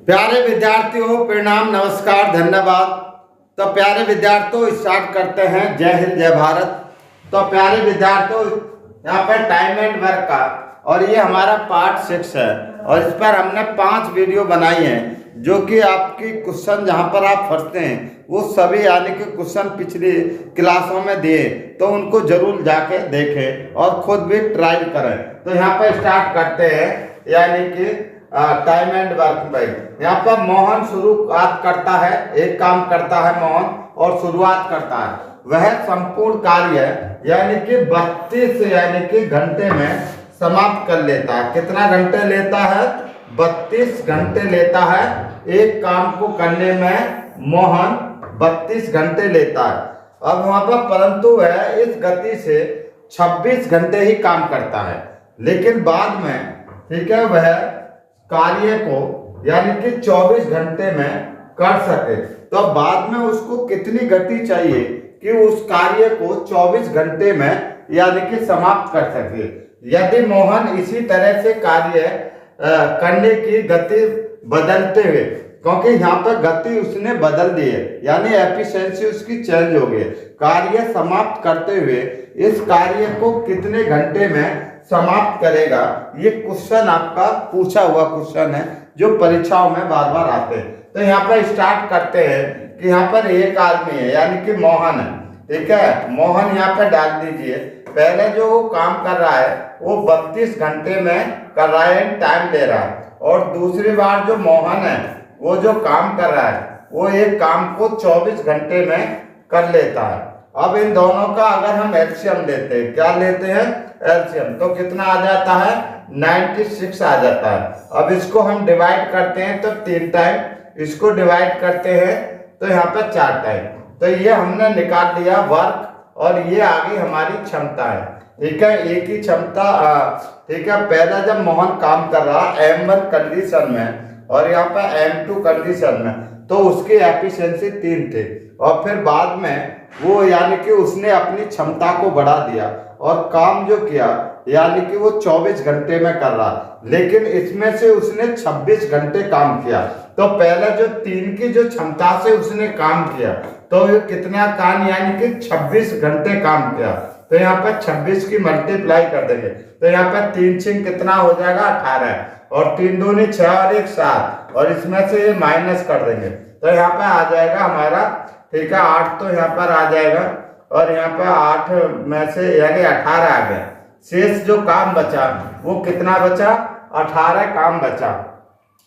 प्यारे विद्यार्थियों, प्रणाम, नमस्कार, धन्यवाद। तो प्यारे विद्यार्थियों, स्टार्ट करते हैं। जय हिंद, जय भारत। तो प्यारे विद्यार्थियों, यहाँ पर टाइम एंड वर्क का और ये हमारा पार्ट 6 है और इस पर हमने 5 वीडियो बनाई हैं जो कि आपकी क्वेश्चन जहाँ पर आप फंसते हैं वो सभी यानी कि क्वेश्चन पिछली क्लासों में दिए, तो उनको जरूर जाके देखें और खुद भी ट्राई करें। तो यहाँ पर स्टार्ट करते हैं यानी कि टाइम एंड वर्क में। यहाँ पर मोहन शुरुआत करता है, एक काम करता है मोहन और शुरुआत करता है। वह संपूर्ण कार्य यानी कि 32 यानी कि घंटे में समाप्त कर लेता है। कितना घंटे लेता है? 32 घंटे लेता है। एक काम को करने में मोहन 32 घंटे लेता है। अब वहां पर परंतु वह इस गति से 26 घंटे ही काम करता है, लेकिन बाद में ठीक है वह कार्य को यानी कि 24 घंटे में कर सके। तो बाद में उसको कितनी गति चाहिए कि उस कार्य को 24 घंटे में यानी कि समाप्त कर सके। यदि मोहन इसी तरह से कार्य करने की गति बदलते हुए, क्योंकि यहाँ पर गति उसने बदल दी है यानी एफिशिएंसी उसकी चेंज हो गई, कार्य समाप्त करते हुए इस कार्य को कितने घंटे में समाप्त करेगा, ये क्वेश्चन आपका पूछा हुआ क्वेश्चन है जो परीक्षाओं में बार बार आते हैं। तो यहाँ पर स्टार्ट करते हैं कि यहाँ पर एक आदमी है यानी कि मोहन है, ठीक है। मोहन यहाँ पर डाल दीजिए। पहले जो वो काम कर रहा है वो 32 घंटे में कर रहा है, टाइम ले रहा है, और दूसरी बार जो मोहन है वो जो काम कर रहा है वो एक काम को 24 घंटे में कर लेता है। अब इन दोनों का अगर हम एलसीएम लेते हैं, क्या लेते हैं? एलसीएम, तो कितना आ जाता है? 96 आ जाता है। अब इसको हम डिवाइड करते हैं तो 3 टाइम, इसको डिवाइड करते हैं तो यहाँ पे 4 टाइम। तो ये हमने निकाल लिया वर्क, और ये आगे हमारी क्षमता है, ठीक है। एक ही क्षमता, ठीक है। पहला जब मोहन काम कर रहा M1 कंडीशन में और यहाँ पे M2 कंडीशन में, तो उसकी एफिशिएंसी 3 थे, और फिर बाद में वो यानी कि उसने अपनी क्षमता को बढ़ा दिया और काम जो किया यानी कि वो 24 घंटे में कर रहा, लेकिन इसमें से उसने 26 घंटे काम किया। तो पहले जो 3 की जो क्षमता से उसने काम किया तो ये कितना काम यानी कि 26 घंटे काम किया। तो यहाँ पर 26 की मल्टीप्लाई कर देंगे तो यहाँ पर 3 6 कितना हो जाएगा? 18, और 3 दूनी 6 और 1 7, और इसमें से ये माइनस कर देंगे तो यहाँ पे आ जाएगा हमारा, ठीक है, 8। तो यहाँ पर आ जाएगा, और यहाँ पर 8 में से यानी 18 आ गया। शेष जो काम बचा वो कितना बचा? 18 काम बचा।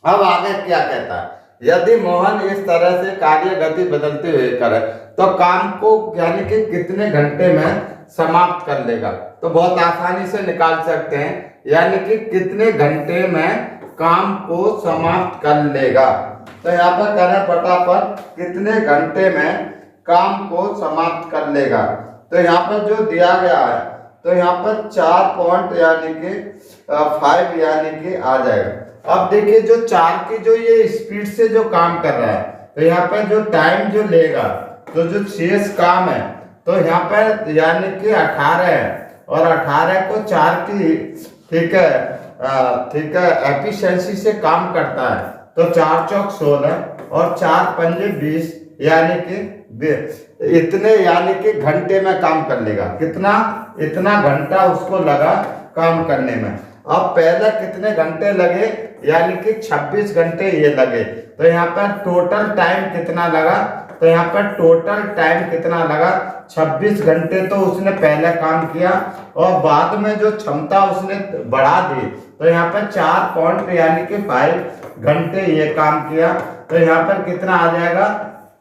अब आगे क्या कहता है? यदि मोहन इस तरह से कार्य गति बदलते हुए करे तो काम को यानी कि कितने घंटे में समाप्त कर लेगा? तो बहुत आसानी से निकाल सकते हैं, यानी कि कितने घंटे में काम को समाप्त कर लेगा। तो यहाँ पर करें फटाफट, कितने घंटे में काम को समाप्त कर लेगा। तो यहाँ पर जो दिया गया है तो यहाँ पर 4 पॉइंट यानी कि 5 यानी कि आ जाएगा। अब देखिए जो 4 की जो ये स्पीड से जो काम कर रहा है तो यहाँ पर जो टाइम जो लेगा, तो जो शेष काम है तो यहाँ पर यानी कि 18 है, और 18 को 4 की, ठीक है, ठीक है, एफिशिएंसी से काम करता है। तो 4 चौक 16 और 4 पंजे 20 यानी कि इतने यानी कि घंटे में काम कर लेगा। कितना? इतना घंटा उसको लगा काम करने में। अब पहले कितने घंटे लगे? यानी कि 26 घंटे ये लगे। तो यहाँ पर टोटल टाइम कितना लगा? तो यहाँ पर टोटल टाइम कितना लगा? 26 घंटे तो उसने पहले काम किया, और बाद में जो क्षमता उसने बढ़ा दी तो यहाँ पर 4 पॉइंट यानी कि 5 घंटे ये काम किया। तो यहाँ पर कितना आ जाएगा?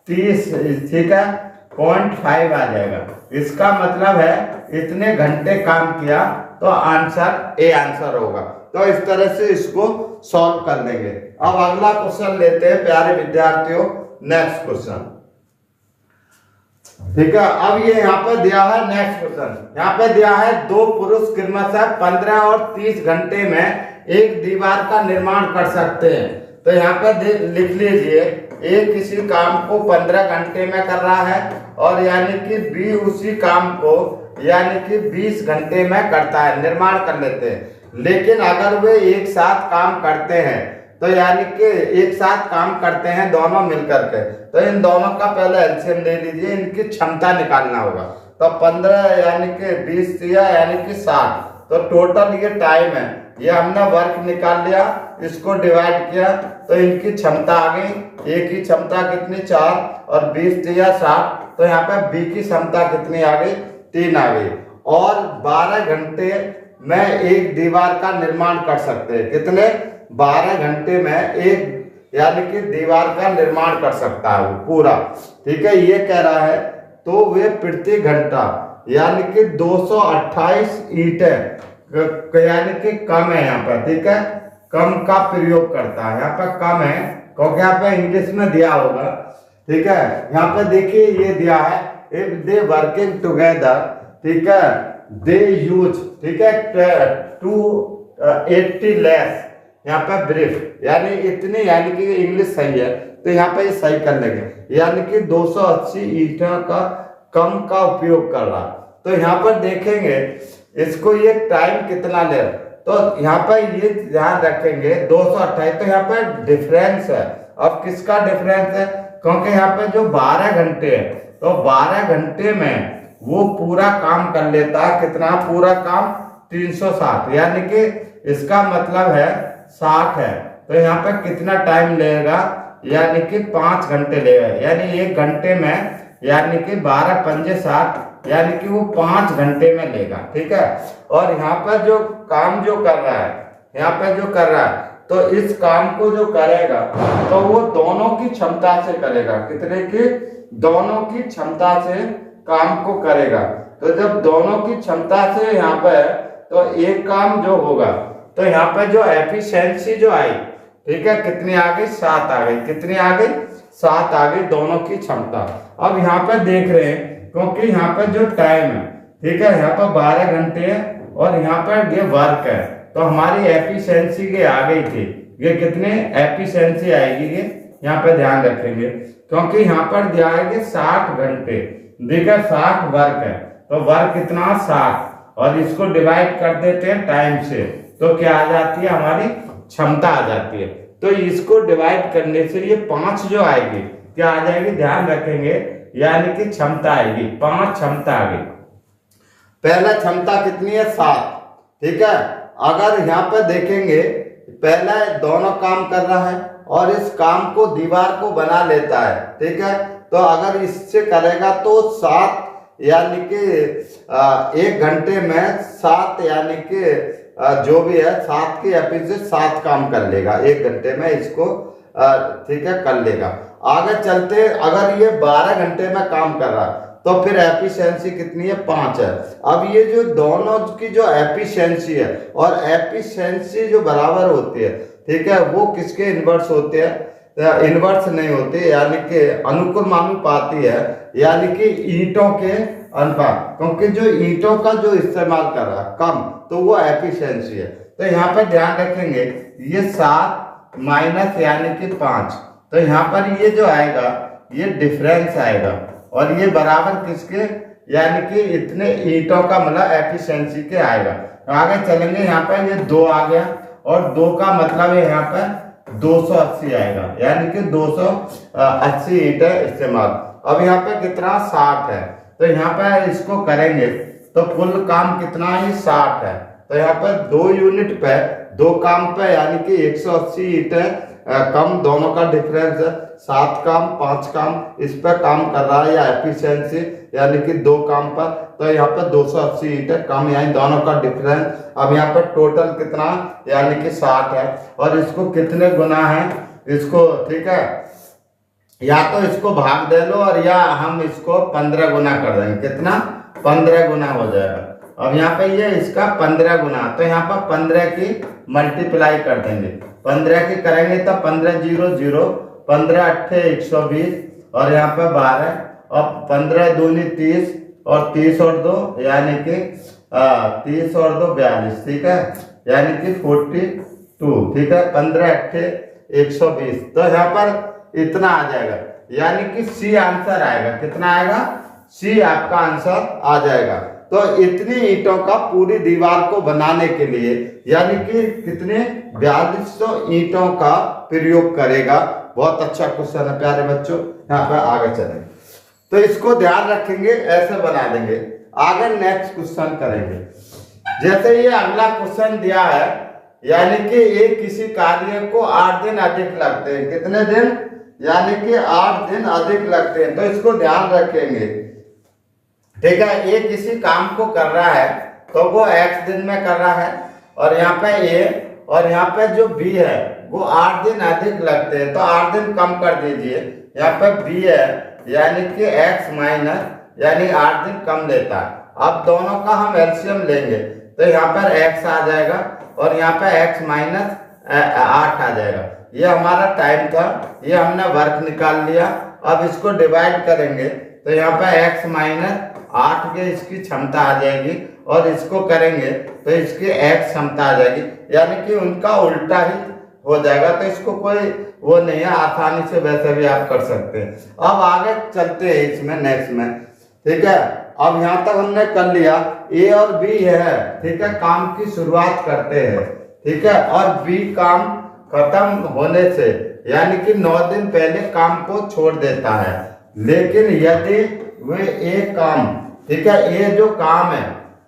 30, ठीक है, 0.5 आ जाएगा। इसका मतलब है इतने घंटे काम किया, तो आंसर ए आंसर होगा। तो इस तरह से इसको सॉल्व कर लेंगे। अब अगला क्वेश्चन लेते हैं प्यारे विद्यार्थियों, नेक्स्ट क्वेश्चन, ठीक है। अब ये यहाँ पर दिया है नेक्स्ट क्वेश्चन, यहाँ पे दिया है 2 पुरुष क्रमशः 15 और 30 घंटे में एक दीवार का निर्माण कर सकते हैं। तो यहाँ पे लिख लीजिए, एक किसी काम को 15 घंटे में कर रहा है और यानी कि बी उसी काम को यानी कि 20 घंटे में करता है, निर्माण कर लेते हैं। लेकिन अगर वे एक साथ काम करते हैं तो यानी कि एक साथ काम करते हैं दोनों मिलकर के, तो इन दोनों का पहले एलसीएम ले लीजिए, इनकी क्षमता निकालना होगा। तो 15 यानी कि 20 दिया यानी कि 60, तो टोटल ये टाइम है, ये हमने वर्क निकाल लिया, इसको डिवाइड किया तो इनकी क्षमता आ गई। ए की क्षमता कितनी 4 और 20 दिया 60, तो यहाँ पे बी की क्षमता कितनी आ गई 3 आ गई। और 12 घंटे में एक दीवार का निर्माण कर सकते हैं। कितने 12 घंटे में एक यानी कि दीवार का निर्माण कर सकता है वो पूरा, ठीक है, ये कह रहा है। तो वे प्रति घंटा यानी कि 228 ईंटें यानी कि कम है यहाँ पर, ठीक है, कम का प्रयोग करता है। यहाँ पर कम है क्योंकि यहाँ पे इंग्लिश में दिया होगा, ठीक है। यहाँ पे देखिए ये दिया है इफ दे वर्किंग टुगेदर, ठीक है, दे यूज, ठीक है, 280 लेस, यहाँ पे ब्रीफ यानी इतनी, यानी कि इंग्लिश सही है तो यहाँ पे सही कर लेंगे, यानी कि 280 ईंटों का कम का उपयोग कर रहा। तो यहाँ पर देखेंगे इसको ये टाइम कितना ले, तो यहाँ पर ये ध्यान रखेंगे 228, तो यहाँ पर डिफरेंस है। अब किसका डिफरेंस है, क्योंकि यहाँ पे जो 12 घंटे है तो 12 घंटे में वो पूरा काम कर लेता है। कितना पूरा काम 360, यानी कि इसका मतलब है 60 है, तो यहाँ पे कितना टाइम लेगा, यानी कि 5 घंटे लेगा, यानी 1 घंटे में यानी कि 12 पंजे 60, यानी कि वो 5 घंटे में लेगा, ठीक है। और यहाँ पर जो काम जो कर रहा है, यहाँ पे जो कर रहा है, तो इस काम को जो करेगा तो वो दोनों की क्षमता से करेगा। कितने की, दोनों की क्षमता से काम को करेगा। तो जब दोनों की क्षमता से यहाँ पे, तो एक काम जो होगा, तो यहाँ पे जो एफिशिएंसी जो आई, ठीक है, कितनी आ गई 7 आ गई, कितनी आ गई 7 आ गई, दोनों की क्षमता। अब यहाँ पे देख रहे हैं क्योंकि यहाँ पे जो टाइम है, ठीक है, यहाँ पर 12 घंटे है और यहाँ पर ये वर्क है, तो हमारी एफिशिएंसी के आ गई थी, ये कितने एफिशिएंसी आएगी, ये यहाँ पे ध्यान रखेंगे क्योंकि यहाँ पर दिया है 60 घंटे, देखा 60 वर्क है, तो वर्क कितना 60, और इसको डिवाइड कर देते हैं टाइम से, तो क्या आ जाती है हमारी क्षमता आ जाती है। तो इसको डिवाइड करने से ये 5 जो आएगी क्या आ जाएगी, ध्यान रखेंगे, यानी कि क्षमता आएगी 5 क्षमता आ गई। पहला क्षमता कितनी है 7, ठीक है। अगर यहाँ पे देखेंगे पहला दोनों काम कर रहा है और इस काम को दीवार को बना लेता है, ठीक है, तो अगर इससे करेगा तो 7 यानी कि 1 घंटे में 7 यानी कि जो भी है 7 की एफिशिएंसी 7 काम कर लेगा 1 घंटे में, इसको ठीक है कर लेगा। आगे चलते अगर ये 12 घंटे में काम कर रहा है तो फिर एफिशिएंसी कितनी है 5 है। अब ये जो दोनों की जो एफिशिएंसी है और एफिशिएंसी जो बराबर होती है, ठीक है, वो किसके इनवर्स होते हैं, इनवर्स नहीं होते, यानी कि अनुक्रमानुपाती है, यानी कि ईंटों के अनुपात, क्योंकि जो ईंटों का जो इस्तेमाल कर रहा है कम, तो वो एफिशिएंसी है। तो यहाँ पर ध्यान रखेंगे ये 7 माइनस यानी कि 5, तो यहाँ पर ये जो आएगा ये डिफरेंस आएगा और ये बराबर किसके, यानी कि इतने ईंटों का मतलब एफिशिएंसी के आएगा। आगे चलेंगे, यहाँ पर ये 2 आ गया और 2 का मतलब है यहाँ पर 280 आएगा, यानी कि 280 ईंटें इस्तेमाल। अब यहाँ पे कितना 60 है, तो यहाँ पे इसको करेंगे तो कुल काम कितना है 60 है, तो यहाँ पर 2 यूनिट पे 2 काम पे यानी कि 180 ईंटें कम, दोनों का डिफरेंस है 7 काम 5 काम, इस पे काम कर रहा है या एफिशिएंसी यानी कि 2 काम पर, तो यहाँ पर 280 ईंटें कम, यानी दोनों का डिफरेंस। अब यहाँ पर टोटल कितना यानी कि 60 है और इसको कितने गुना है इसको, ठीक है, या तो इसको भाग दे लो और या हम इसको 15 गुना कर देंगे, कितना 15 गुना हो जाएगा। अब यहाँ पे ये इसका 15 गुना, तो यहाँ पर 15 की मल्टीप्लाई कर देंगे, 15 की करेंगे तो 15 0 0, 15 8 120 और यहाँ पे 12 और 15 दूनी 30 और 30 और 2 यानी कि 30 और 2 42, ठीक है, यानी कि 42, ठीक है, 15 8 120, तो यहाँ पर इतना आ जाएगा, यानी कि सी आंसर आएगा, कितना आएगा सी आपका आंसर आ जाएगा। तो इतनी ईंटों का पूरी दीवार को बनाने के लिए यानी कि कितने 4200 ईंटों का प्रयोग करेगा। बहुत अच्छा क्वेश्चन है प्यारे बच्चों। यहाँ पे आगे चलेंगे तो इसको ध्यान रखेंगे, ऐसे बना देंगे। आगे नेक्स्ट क्वेश्चन करेंगे। जैसे ये अगला क्वेश्चन दिया है, यानी कि एक किसी कार्य को 8 दिन अधिक लगते हैं। कितने दिन? यानी कि 8 दिन अधिक लगते हैं। तो इसको ध्यान रखेंगे, ठीक है। ये किसी काम को कर रहा है तो वो x दिन में कर रहा है, और यहाँ पे a और यहाँ पे जो b है वो 8 दिन अधिक लगते हैं। तो 8 दिन कम कर दीजिए। यहाँ पे b है यानी कि x माइनस यानी 8 दिन कम लेता है। अब दोनों का हम एलसीएम लेंगे तो यहाँ पर x आ जाएगा और यहाँ पे x माइनस 8 आ जाएगा। ये हमारा टाइम था, ये हमने वर्क निकाल लिया। अब इसको डिवाइड करेंगे तो यहाँ पे x माइनस 8 के इसकी क्षमता आ जाएगी, और इसको करेंगे तो इसकी x क्षमता आ जाएगी, यानी कि उनका उल्टा ही हो जाएगा। तो इसको कोई वो नहीं है, आसानी से वैसे भी आप कर सकते हैं। अब आगे चलते हैं इसमें नेक्स्ट में, ठीक है। अब यहाँ तक हमने कर लिया, a और b है, ठीक है। काम की शुरुआत करते हैं, ठीक है, और b काम खत्म होने से यानी कि 9 दिन पहले काम को छोड़ देता है। लेकिन यदि वे एक काम, ठीक है, ये जो काम है,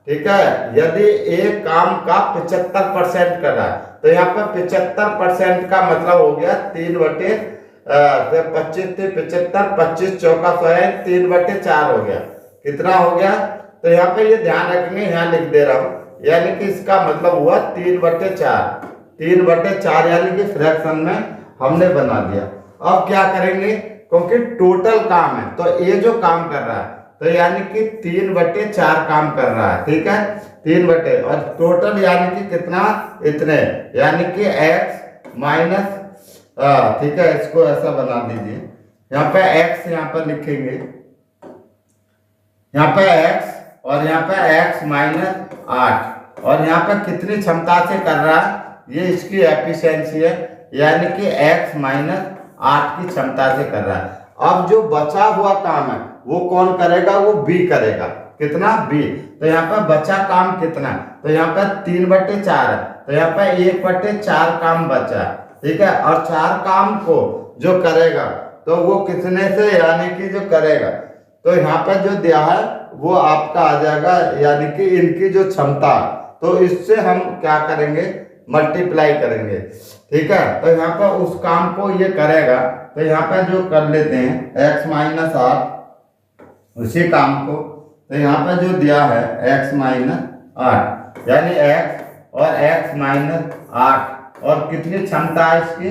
ठीक है, यदि एक काम का 75% कर रहा है तो यहाँ पर 75% का मतलब हो गया 3/25 थे 75, 25 चौका 100, 3/4 हो गया। कितना हो गया? तो यहाँ पे ये ध्यान रखेंगे, यहाँ लिख दे रहा हूँ, यानी कि इसका मतलब हुआ 3/4, 3/4 यानी कि फ्रैक्शन में हमने बना दिया। अब क्या करेंगे, क्योंकि टोटल काम है तो ये जो काम कर रहा है तो यानी कि 3/4 काम कर रहा है, ठीक है, 3 और टोटल यानी कि कितना? इतने, यानी कि x माइनस, ठीक है, इसको ऐसा बना दीजिए। यहाँ पे x यहाँ पर लिखेंगे, यहाँ पे x और यहाँ पे x माइनस 8, और यहाँ पे कितनी क्षमता से कर रहा है, ये इसकी एफिशिएंसी है, यानी कि x माइनस 8 की क्षमता से कर रहा है। अब जो बचा हुआ काम है वो कौन करेगा? वो b करेगा। कितना? b। तो यहाँ पर बचा काम कितना? तो यहाँ पर 3/4 है, तो यहाँ पर 1/4 काम बचा, ठीक है। और 4 काम को जो करेगा तो वो कितने से, यानी कि जो करेगा तो यहाँ पर जो दिया है वो आपका आ जाएगा, यानी कि इनकी जो क्षमता, तो इससे हम क्या करेंगे? मल्टीप्लाई करेंगे, ठीक है। तो यहाँ पर उस काम को ये करेगा, तो यहाँ पे जो कर लेते हैं x माइनस 8 उसी काम को, तो यहाँ पे जो दिया है x माइनस 8 यानी x और x माइनस 8, और कितनी क्षमता है इसकी,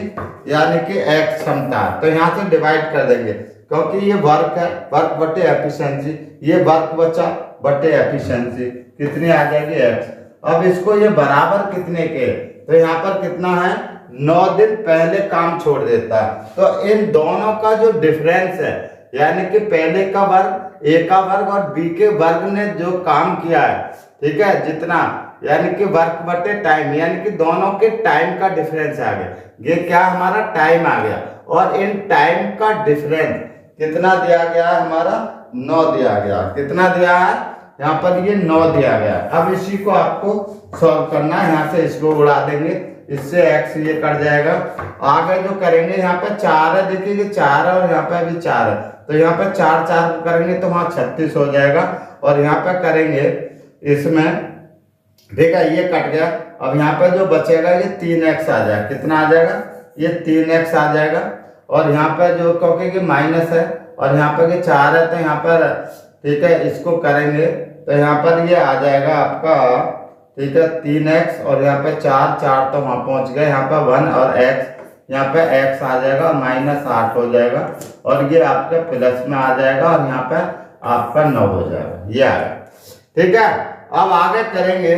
यानी कि x क्षमता। तो यहाँ से डिवाइड कर देंगे, क्योंकि ये वर्क है, वर्क बटे एफिशिएंसी, ये वर्क बचा बटे एफिशिएंसी, कितनी आ जाएगी? x। अब इसको ये बराबर कितने के, तो यहाँ पर कितना है? 9 दिन पहले काम छोड़ देता है। तो इन दोनों का जो डिफरेंस है, यानी कि पहले का वर्ग, a का वर्ग और b के वर्ग ने जो काम किया है, ठीक है, जितना, यानी कि वर्क बटे टाइम, यानी कि दोनों के टाइम का डिफरेंस आ गया। ये क्या हमारा टाइम आ गया, और इन टाइम का डिफरेंस कितना दिया गया है? हमारा 9 दिया गया। कितना दिया है? यहाँ पर ये 9 दिया गया। अब इसी को आपको सॉल्व करना है, यहाँ से इसको उड़ा देंगे, इससे x ये कट जाएगा। आगे जो करेंगे यहाँ पे 4 है, देखिए 4 है और यहाँ पे भी 4 है, तो यहाँ पे 4 4 करेंगे तो वहाँ 36 हो जाएगा, और यहाँ पे करेंगे इसमें, ठीक है, ये कट गया। अब यहाँ पे जो बचेगा ये 3x आ जाएगा। कितना आ जाएगा? ये 3x आ जाएगा। और यहाँ पे जो, क्योंकि माइनस है और यहाँ पे 4 है, तो यहाँ पर, ठीक है, इसको करेंगे तो यहाँ पर ये आ जाएगा आपका, ठीक है, 3x और यहाँ पे 4 4 तो वहाँ पहुँच गए, यहाँ पे 1 और x, यहाँ पे x आ जाएगा माइनस 8 हो जाएगा, और ये आपके प्लस में आ जाएगा, और यहाँ पे आपका 9 हो जाएगा, ये आएगा, ठीक है। अब आगे करेंगे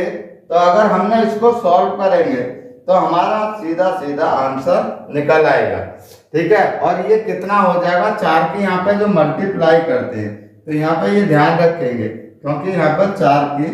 तो अगर हमने इसको सॉल्व करेंगे तो हमारा सीधा सीधा आंसर निकल आएगा, ठीक है। और ये कितना हो जाएगा? 4 की यहाँ पे जो मल्टीप्लाई करते हैं तो यहाँ पे ये ध्यान रखेंगे, क्योंकि यहाँ पर 4 की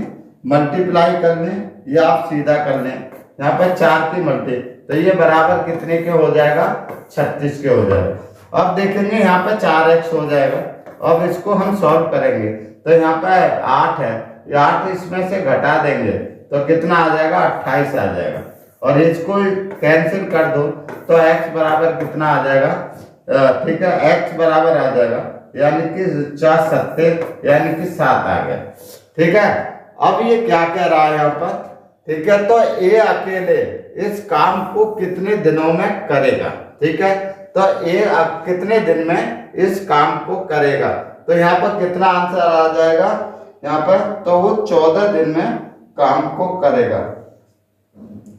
मल्टीप्लाई कर लें या आप सीधा कर लें, यहाँ पर 4 की मल्टी, तो ये बराबर कितने के हो जाएगा? 36 के हो जाएगा। अब देखेंगे यहाँ पे 4x हो जाएगा। अब इसको हम सॉल्व करेंगे तो यहाँ पे 8 है, ये 8 इसमें से घटा देंगे तो कितना आ जाएगा, 28 आ जाएगा। और इसको कैंसिल कर दो तो x बराबर कितना आ जाएगा, ठीक है, x बराबर आ जाएगा यानी कि 4 सत्ते यानी कि 7 आ गया। ठीक है, अब ये क्या कह रहा है यहाँ पर, ठीक है, तो ए अकेले इस काम को कितने दिनों में करेगा। ठीक है, तो ए अब कितने दिन में इस काम को करेगा, तो यहाँ पर कितना आंसर आ जाएगा यहाँ पर, तो वो 14 दिन में काम को करेगा।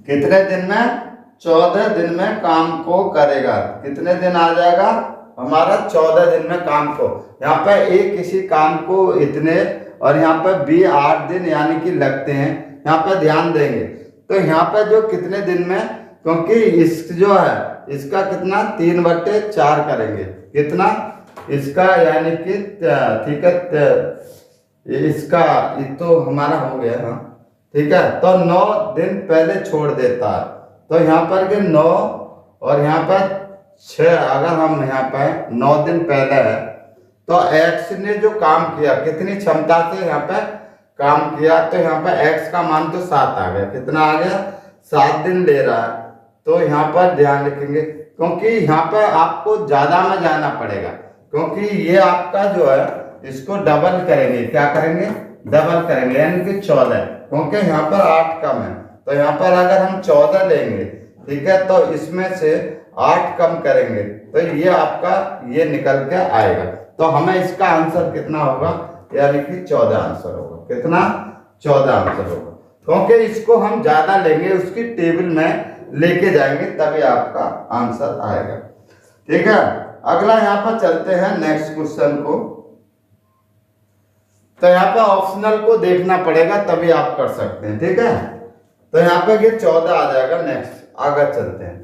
कितने दिन में, 14 दिन में काम को करेगा। कितने दिन आ जाएगा हमारा, 14 दिन में काम को। यहाँ पर ए किसी काम को इतने और यहाँ पर बी 8 दिन यानी कि लगते हैं, यहाँ पर ध्यान देंगे तो यहाँ पर जो कितने दिन में, क्योंकि इस जो है इसका कितना 3/4 करेंगे, कितना इसका यानी कि, ठीक है, इसका ये तो हमारा हो गया। हाँ ठीक है, तो 9 दिन पहले छोड़ देता है, तो यहाँ पर के 9 और यहाँ पर 6, अगर हम यहाँ पर 9 दिन पहले है तो x ने जो काम किया कितनी क्षमता से यहाँ पे काम किया, तो यहाँ पे x का मान तो 7 आ गया। कितना आ गया, 7 दिन ले रहा है। तो यहाँ पर ध्यान रखेंगे क्योंकि यहाँ पर आपको ज्यादा में जाना पड़ेगा, क्योंकि ये आपका जो है इसको डबल करेंगे। क्या करेंगे, डबल करेंगे यानी कि 14, क्योंकि यहाँ पर 8 कम है, तो यहाँ पर अगर हम 14 लेंगे, ठीक है, तो इसमें से 8 कम करेंगे तो ये आपका ये निकल के आएगा। तो हमें इसका आंसर कितना होगा, यानी कि 14 आंसर होगा। कितना, 14 आंसर होगा, क्योंकि इसको हम ज्यादा लेंगे, उसकी टेबल में लेके जाएंगे तभी आपका आंसर आएगा। ठीक है, अगला यहाँ पर चलते हैं नेक्स्ट क्वेश्चन को। तो यहाँ पे ऑप्शनल को देखना पड़ेगा तभी आप कर सकते हैं। ठीक है, तो यहाँ पे ये 14 आ जाएगा। नेक्स्ट आगे चलते हैं।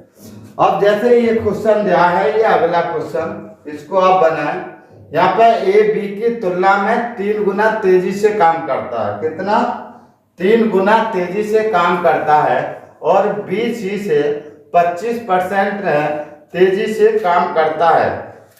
अब जैसे ये क्वेश्चन दिया है, ये अगला क्वेश्चन, इसको आप बनाएं। यहाँ पे ए बी की तुलना में 3 गुना तेजी से काम करता है। कितना, 3 गुना तेजी से काम करता है, और बी सी से 25% तेजी से काम करता है।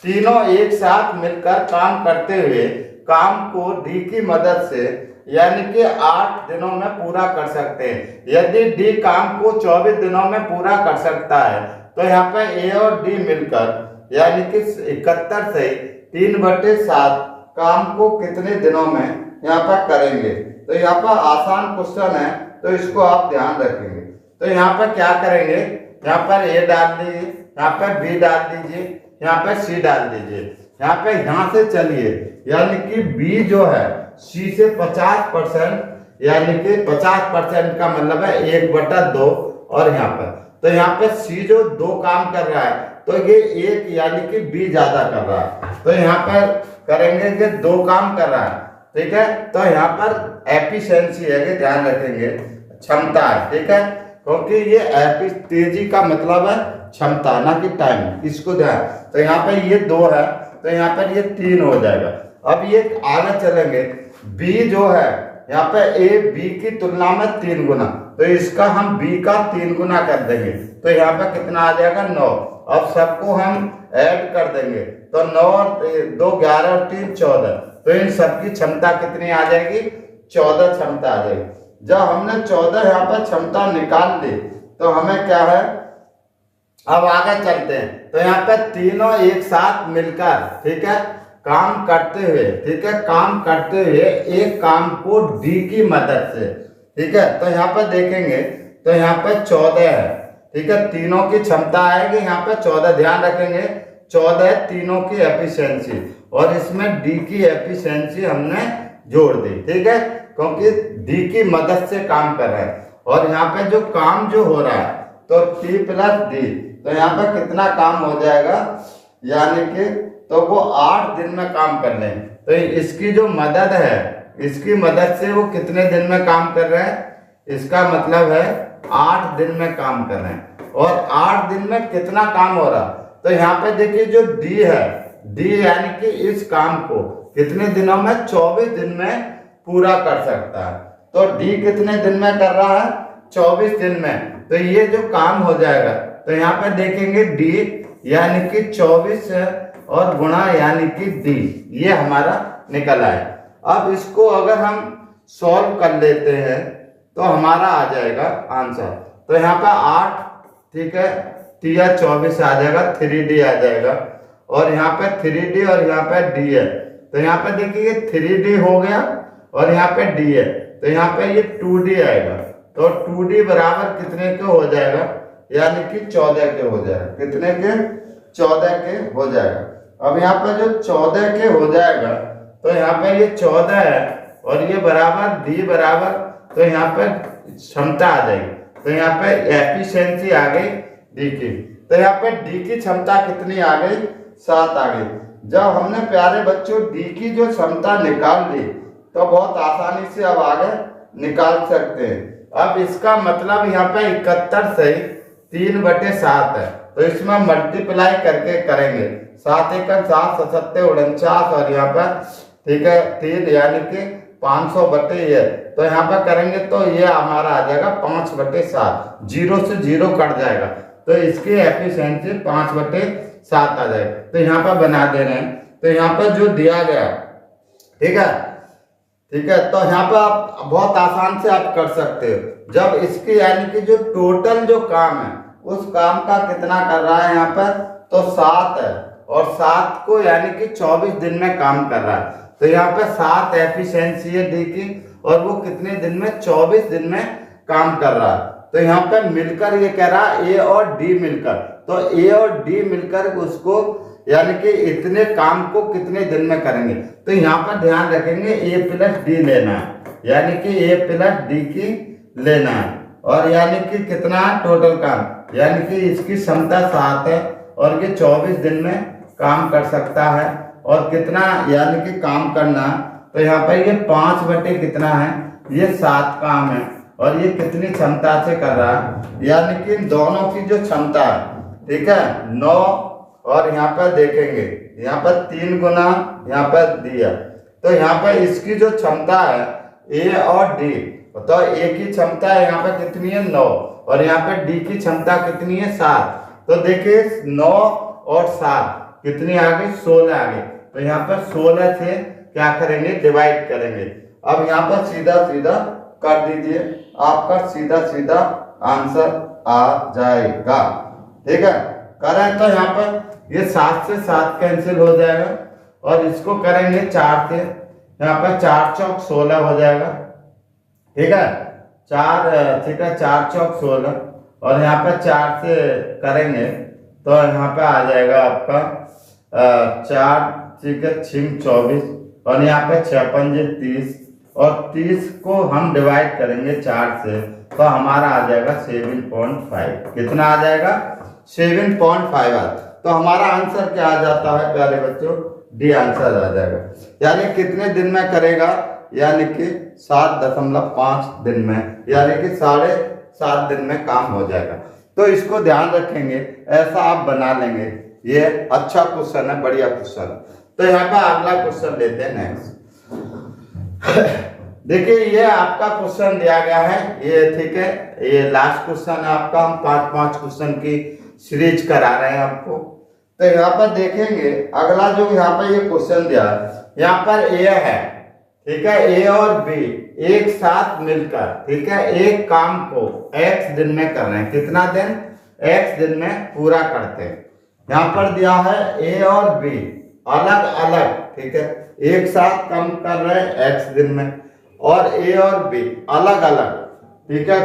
तीनों एक साथ मिलकर काम करते हुए काम को डी की मदद से यानी कि 8 दिनों में पूरा कर सकते हैं। यदि डी काम को 24 दिनों में पूरा कर सकता है तो यहाँ पे ए और डी मिलकर यानी कि 71 से 3/7 काम को कितने दिनों में यहाँ पर करेंगे। तो यहाँ पर आसान क्वेश्चन है, तो इसको आप ध्यान रखेंगे। तो यहाँ पर क्या करेंगे, यहाँ पर ए डाल दीजिए, यहाँ पर बी डाल दीजिए, यहाँ पर सी डाल दीजिए। यहाँ पे यहाँ से चलिए यानी कि बी जो है सी से 50% यानी कि 50% का मतलब है 1/2, और यहाँ पर तो यहाँ पे सी जो 2 काम कर रहा है तो ये 1 यानी कि बी ज्यादा कर रहा है, तो यहाँ पर करेंगे कि 2 काम कर रहा है। ठीक है, तो यहाँ पर एफिशिएंसी है कि ध्यान रखेंगे, क्षमता है। ठीक है, क्योंकि ये तेजी का मतलब है क्षमता, ना कि टाइम, इसको ध्यान। तो यहाँ पे ये 2 है तो यहाँ पर ये 3 हो जाएगा। अब ये आगे चलेंगे, बी जो है यहाँ पे ए बी की तुलना में 3 गुना, तो इसका हम बी का 3 गुना कर देंगे, तो यहाँ पे कितना आ जाएगा, 9। अब सबको हम ऐड कर देंगे तो 9 2 11 और 3 14, तो इन सबकी क्षमता कितनी आ जाएगी, 14 क्षमता आ जाएगी। जब हमने 14 यहाँ पर क्षमता निकाल ली तो हमें क्या है, अब आगे चलते हैं। तो यहाँ पे तीनों एक साथ मिलकर, ठीक है, काम करते हुए, ठीक है, काम करते हुए एक काम को डी की मदद से, ठीक है, तो यहाँ पर देखेंगे तो यहाँ पे 14 है। ठीक है, तीनों की क्षमता आएगी यहाँ पे 14, ध्यान रखेंगे 14 तीनों की एफिशिएंसी, और इसमें डी की एफिशिएंसी हमने जोड़ दी। ठीक है, क्योंकि डी की मदद से काम कर रहे हैं, और यहाँ पे जो काम जो हो रहा है तो टी प्लस डी, तो यहाँ पे कितना काम हो जाएगा, यानी कि तो वो 8 दिन में काम कर लें। तो इसकी जो मदद है, इसकी मदद से वो कितने दिन में काम कर रहे हैं, इसका मतलब है 8 दिन में काम कर रहे हैं। और 8 दिन में कितना काम हो रहा, तो यहाँ पे देखिए जो डी है, डी यानी कि इस काम को कितने दिनों में, 24 दिन में पूरा कर सकता है। तो डी कितने दिन में कर रहा है, 24 दिन में। तो ये जो काम हो जाएगा, तो यहाँ पे देखेंगे डी यानी कि 24 और गुणा यानी कि डी, ये हमारा निकल आए। अब इसको अगर हम सॉल्व कर लेते हैं तो हमारा आ जाएगा आंसर। तो यहाँ पे 8, ठीक है, 24 आ जाएगा, 3D आ जाएगा, और यहाँ पे 3D और यहाँ पे D है। तो यहाँ पे देखिए 3D हो गया और यहाँ पे D है, तो यहाँ पे ये 2D आएगा। तो 2D बराबर कितने के हो जाएगा, यानी कि 14 के हो जाएगा। कितने के? 14 के हो जाएगा। अब यहाँ पे जो 14 के हो जाएगा तो यहाँ पे ये 14 है और ये बराबर D बराबर, तो यहाँ पे क्षमता आ जाएगी। तो यहाँ पे एफिशिएंसी आ गई D की। तो यहाँ पे D की क्षमता कितनी आ गई? 7 आ गई। जब हमने प्यारे बच्चों D की जो क्षमता निकाल ली तो बहुत आसानी से अब आगे निकाल सकते हैं। अब इसका मतलब यहाँ पे 71 से 3/7 है, तो इसमें मल्टीप्लाई करके करेंगे। 7 एकम 7, 7 49, और यहाँ पर ठीक है 3, यानी कि 500 बटे ये। तो यहाँ पर करेंगे तो ये हमारा आ जाएगा 5/7, 0 से 0 कट जाएगा, तो इसकी एफिशिएंसी 5/7 आ जाएगा। तो यहाँ पर बना दे रहे हैं। तो यहाँ पर जो दिया गया, ठीक है, ठीक है, तो यहाँ पर आप बहुत आसान से आप कर सकते हो। जब इसकी यानी कि जो टोटल जो काम है उस काम का कितना कर रहा है यहाँ पर, तो 7 है, और 7 को यानी कि 24 दिन में काम कर रहा है। तो यहाँ पे 7 एफिशिएंसी है D की, और वो कितने दिन में? 24 दिन में काम कर रहा है। तो यहाँ पे मिलकर ये कह रहा है A और D मिलकर, तो A और D मिलकर उसको यानी कि इतने काम को कितने दिन में करेंगे। तो यहाँ पर ध्यान रखेंगे A + D लेना है, यानी कि A + D की लेना है, और यानी कि कितना टोटल काम, यानी कि इसकी क्षमता 7 है और ये 24 दिन में काम कर सकता है, और कितना यानी कि काम करना। तो यहाँ पर ये 5 बटे कितना है, ये 7 काम है, और ये कितनी क्षमता से कर रहा है, यानी कि दोनों की जो क्षमता है, ठीक है, 9, और यहाँ पर देखेंगे यहाँ पर 3 गुना यहाँ पर दिया। तो यहाँ पर इसकी जो क्षमता है A और D, तो A की क्षमता है यहाँ पर कितनी है? 9, और यहाँ पर D की क्षमता कितनी है? 7। तो देखिए 9 और 7 कितनी आ गई? 16 आ गई। तो यहाँ पर 16 से क्या करेंगे? डिवाइड करेंगे। अब यहाँ पर सीधा सीधा कर दीजिए, आपका सीधा सीधा आंसर आ जाएगा। ठीक है, करें तो यहाँ पर ये 7 से 7 कैंसिल हो जाएगा, और इसको करेंगे 4 से, यहाँ पर 4 चौक 16 हो जाएगा। ठीक है, 4, ठीक है, 4 चौक 16, और यहाँ पर 4 से करेंगे तो यहाँ पे आ जाएगा आपका 4, ठीक है, 6 24, और यहाँ पे 6 पंजे 30, और 30 को हम डिवाइड करेंगे 4 से, तो हमारा आ जाएगा 7.5। कितना आ जाएगा? 7.5। तो हमारा आंसर क्या आ जाता है प्यारे बच्चों? डी आंसर आ जाएगा। यानी कितने दिन में करेगा? यानी कि 7.5 दिन में, यानी कि 7.5 दिन में काम हो जाएगा। तो इसको ध्यान रखेंगे, ऐसा आप बना लेंगे। ये अच्छा क्वेश्चन है, बढ़िया क्वेश्चन। तो यहाँ पर अगला क्वेश्चन लेते हैं नेक्स्ट। देखिए ये आपका क्वेश्चन दिया गया है, ये ठीक है, ये लास्ट क्वेश्चन है आपका। हम 5-5 क्वेश्चन की सीरीज करा रहे हैं आपको। तो यहाँ पर देखेंगे अगला जो यहाँ पर ये क्वेश्चन दिया है, यहाँ पर ए है, ठीक है, ए और बी एक साथ मिलकर, ठीक है, एक काम को x दिन में कर रहे हैं। कितना दिन? x दिन में पूरा करते हैं। यहाँ पर दिया है ए और बी अलग अलग, ठीक है, एक साथ काम कर रहे हैं x दिन में, और ए और बी अलग अलग, ठीक है,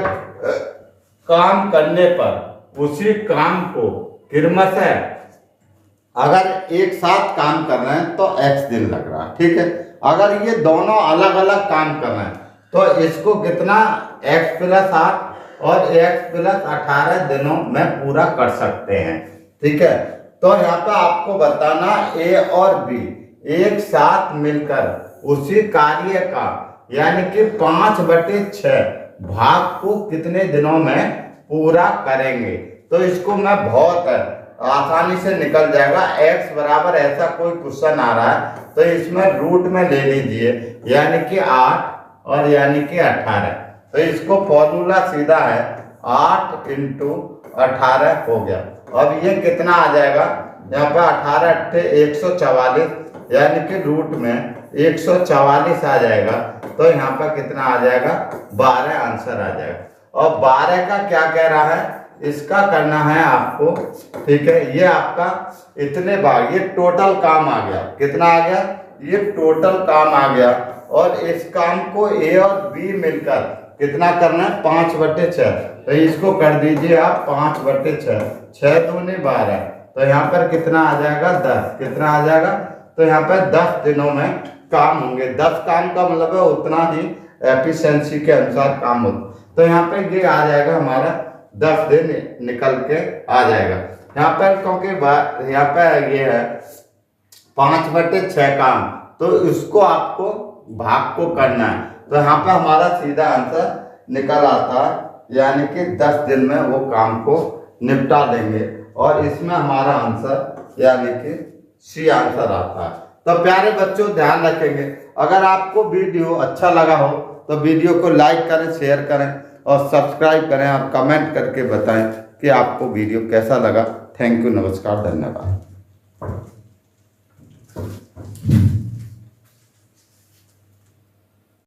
काम करने पर उसी काम को क्रमशः अगर एक साथ काम कर रहे हैं तो x दिन लग रहा है। ठीक है, अगर ये दोनों अलग अलग काम कर रहे हैं तो इसको कितना x + 8 और x + 18 दिनों में पूरा कर सकते हैं। ठीक है, तो यहाँ पे आपको बताना a और b एक साथ मिलकर उसी कार्य का यानी कि 5/6 भाग को कितने दिनों में पूरा करेंगे। तो इसको मैं बहुत आसानी से निकल जाएगा। x बराबर ऐसा कोई क्वेश्चन आ रहा है तो इसमें रूट में ले लीजिए, यानी कि 8 और यानी कि 18। तो इसको फॉर्मूला सीधा है 8 × 18 हो गया। अब ये कितना आ जाएगा? यहाँ पे 18 अट्ठे 144, यानी कि रूट में 144 आ जाएगा। तो यहाँ पर कितना आ जाएगा, 12 आंसर आ जाएगा। और 12 का क्या कह रहा है, इसका करना है आपको, ठीक है। ये आपका इतने भाग, ये टोटल काम आ गया, कितना आ गया, ये टोटल काम आ गया। और इस काम को ए और बी मिलकर कितना करना है, 5/6। तो इसको कर दीजिए आप 5/6, 6 दूनी 12। तो यहाँ पर कितना आ जाएगा, 10। कितना आ जाएगा, तो यहाँ पर 10 दिनों में काम होंगे। 10 काम का मतलब है उतना ही एफिशिएंसी के अनुसार काम होता। तो यहाँ पे ये आ जाएगा हमारा 10 दिन निकल के आ जाएगा। यहाँ पर क्योंकि यहाँ पे ये है 5/6 काम, तो इसको आपको भाग को करना है। तो यहाँ पे हमारा सीधा आंसर निकल आता है, यानी कि 10 दिन में वो काम को निपटा देंगे। और इसमें हमारा आंसर यानी कि सी आंसर आता है। तो प्यारे बच्चों ध्यान रखेंगे, अगर आपको वीडियो अच्छा लगा हो तो वीडियो को लाइक करें, शेयर करें और सब्सक्राइब करें और कमेंट करके बताएं कि आपको वीडियो कैसा लगा। थैंक यू, नमस्कार, धन्यवाद।